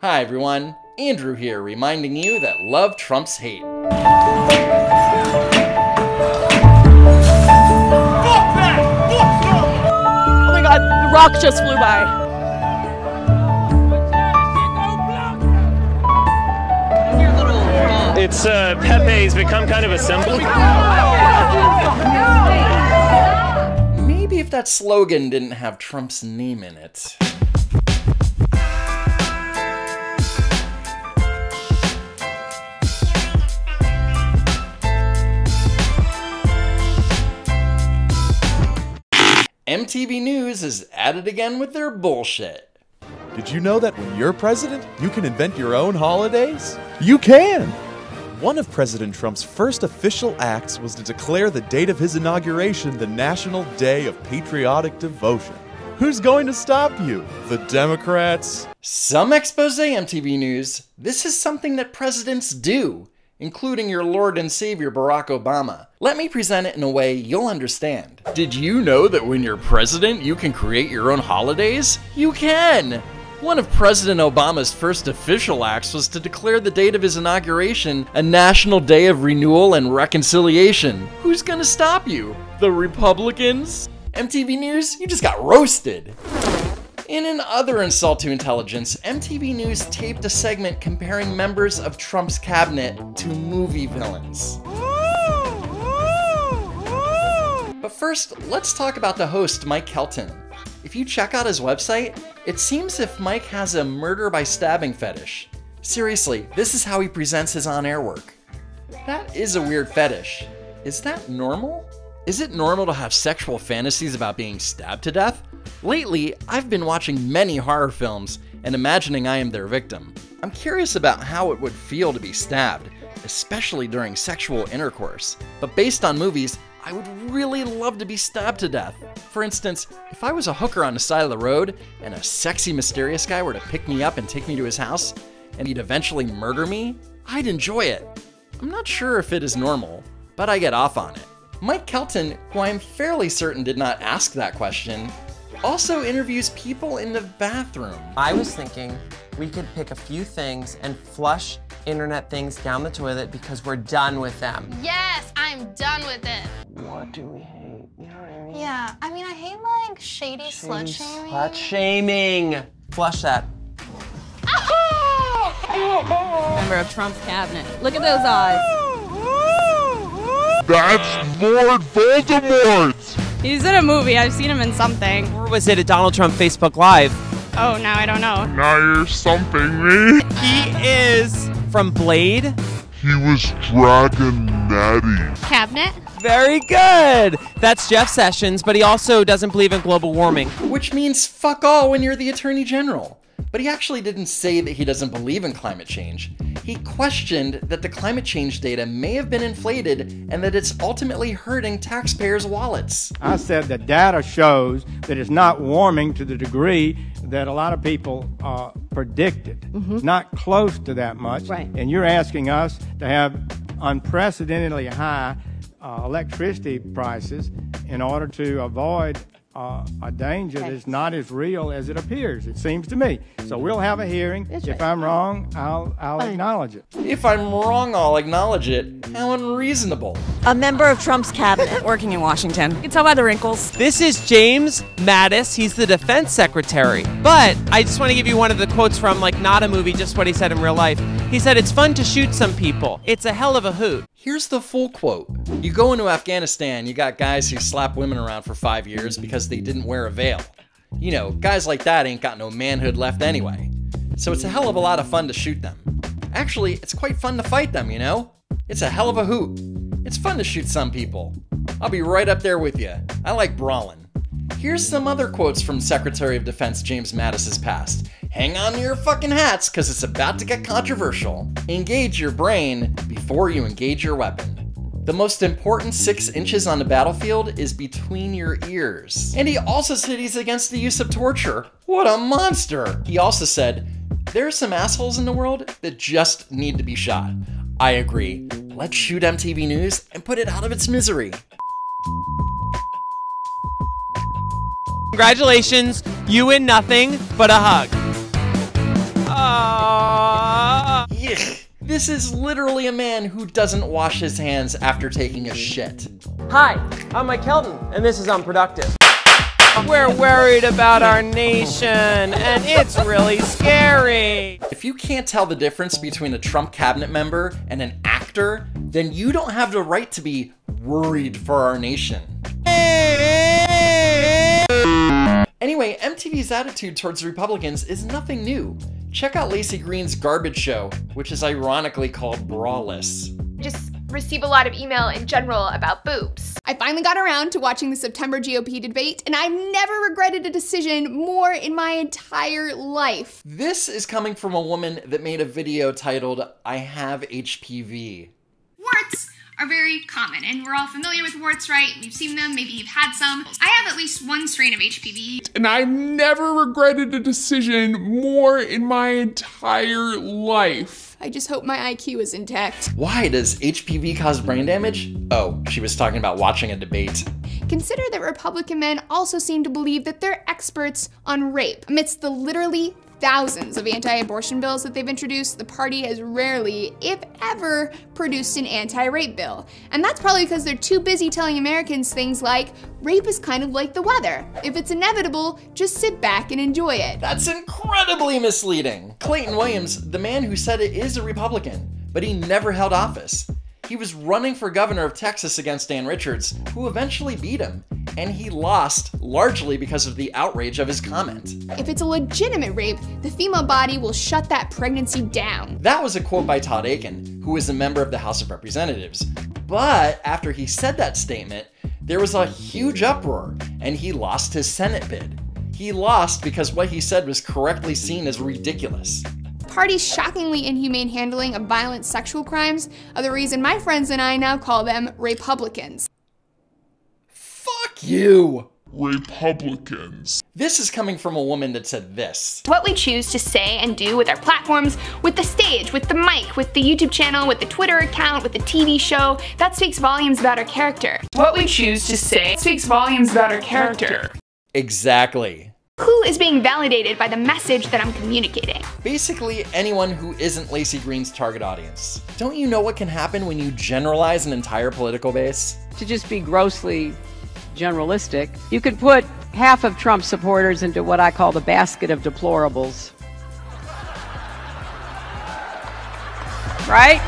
Hi everyone, Andrew here reminding you that love trumps hate. Fuck that! Fuck no! Oh my god, the rock just flew by. It's Pepe's become kind of a symbol. Maybe if that slogan didn't have Trump's name in it. MTV News is at it again with their bullshit. Did you know that when you're president, you can invent your own holidays? You can! One of President Trump's first official acts was to declare the date of his inauguration the National Day of Patriotic Devotion. Who's going to stop you? The Democrats? Some expose, MTV News. This is something that presidents do, including your Lord and Savior Barack Obama. Let me present it in a way you'll understand. Did you know that when you're president, you can create your own holidays? You can! One of President Obama's first official acts was to declare the date of his inauguration a National Day of Renewal and Reconciliation. Who's gonna stop you? The Republicans? MTV News, you just got roasted. In an other insult to intelligence, MTV News taped a segment comparing members of Trump's cabinet to movie villains. But first, let's talk about the host, Mike Kelton. If you check out his website, it seems if Mike has a murder by stabbing fetish. Seriously, this is how he presents his on-air work. That is a weird fetish. Is that normal? Is it normal to have sexual fantasies about being stabbed to death? Lately, I've been watching many horror films and imagining I am their victim. I'm curious about how it would feel to be stabbed, especially during sexual intercourse. But based on movies, I would really love to be stabbed to death. For instance, if I was a hooker on the side of the road and a sexy, mysterious guy were to pick me up and take me to his house, and he'd eventually murder me, I'd enjoy it. I'm not sure if it is normal, but I get off on it. Mike Kelton, who I'm fairly certain did not ask that question, also interviews people in the bathroom. I was thinking we could pick a few things and flush internet things down the toilet because we're done with them. Yes, I'm done with it. What do we hate? You know what I mean? Yeah, I mean, I hate like shady slut shaming. Slut shaming. Flush that. Member of Trump's cabinet. Look at those eyes. That's Lord Voldemort! He's in a movie. I've seen him in something. Or was it a Donald Trump Facebook Live? Oh, now I don't know. Now you're stumping me. He is from Blade. He was Dragon Natty. Cabinet? Very good. That's Jeff Sessions, but he also doesn't believe in global warming. Which means fuck all when you're the Attorney General. But he actually didn't say that he doesn't believe in climate change. He questioned that the climate change data may have been inflated and that it's ultimately hurting taxpayers' wallets. I said the data shows that it's not warming to the degree that a lot of people predicted. Not close to that much. Right. And you're asking us to have unprecedentedly high electricity prices in order to avoid a danger that's not as real as it appears, it seems to me. So we'll have a hearing. If I'm wrong, I'll acknowledge it. If I'm wrong, I'll acknowledge it. How unreasonable. A member of Trump's cabinet working in Washington. You can tell by the wrinkles. This is James Mattis. He's the defense secretary. But I just want to give you one of the quotes from, like, not a movie, just what he said in real life. He said, "It's fun to shoot some people. It's a hell of a hoot." Here's the full quote. You go into Afghanistan, you got guys who slap women around for 5 years because they didn't wear a veil. You know, guys like that ain't got no manhood left anyway. So it's a hell of a lot of fun to shoot them. Actually, it's quite fun to fight them, you know? It's a hell of a hoot. It's fun to shoot some people. I'll be right up there with you. I like brawling. Here's some other quotes from Secretary of Defense James Mattis's past. Hang on to your fucking hats, cause it's about to get controversial. Engage your brain before you engage your weapon. The most important 6 inches on the battlefield is between your ears. And he also said he's against the use of torture. What a monster! He also said, there are some assholes in the world that just need to be shot. I agree. Let's shoot MTV News and put it out of its misery. Congratulations, you win nothing but a hug. Oh. This is literally a man who doesn't wash his hands after taking a shit. Hi, I'm Mike Kelton, and this is Unproductive. We're worried about our nation, and it's really scary. If you can't tell the difference between a Trump cabinet member and an actor, then you don't have the right to be worried for our nation. Anyway, MTV's attitude towards Republicans is nothing new. Check out Laci Green's Garbage Show, which is ironically called Brawless. Just receive a lot of email in general about boobs. I finally got around to watching the September GOP debate, and I've never regretted a decision more in my entire life. This is coming from a woman that made a video titled, "I have HPV." Warts are very common, and we're all familiar with warts, right? You've seen them, maybe you've had some. I have at least one strain of HPV. And I've never regretted a decision more in my entire life. I just hope my IQ is intact. Why does HPV cause brain damage? Oh, she was talking about watching a debate. Consider that Republican men also seem to believe that they're experts on rape. Amidst the literally thousands of anti-abortion bills that they've introduced, the party has rarely, if ever, produced an anti-rape bill. And that's probably because they're too busy telling Americans things like, rape is kind of like the weather. If it's inevitable, just sit back and enjoy it. That's incredibly misleading. Clayton Williams, the man who said it, is a Republican, but he never held office. He was running for governor of Texas against Dan Richards, who eventually beat him, and he lost largely because of the outrage of his comment. If it's a legitimate rape, the female body will shut that pregnancy down. That was a quote by Todd Akin, who is a member of the House of Representatives. But after he said that statement, there was a huge uproar, and he lost his Senate bid. He lost because what he said was correctly seen as ridiculous. Party's shockingly inhumane handling of violent sexual crimes are the reason my friends and I now call them rape-ublicans. Fuck you! Republicans. This is coming from a woman that said this. What we choose to say and do with our platforms, with the stage, with the mic, with the YouTube channel, with the Twitter account, with the TV show, that speaks volumes about our character. What we choose to say speaks volumes about our character. Exactly. Who is being validated by the message that I'm communicating? Basically, anyone who isn't Laci Green's target audience. Don't you know what can happen when you generalize an entire political base? To just be grossly generalistic, you could put half of Trump supporters into what I call the basket of deplorables. Right?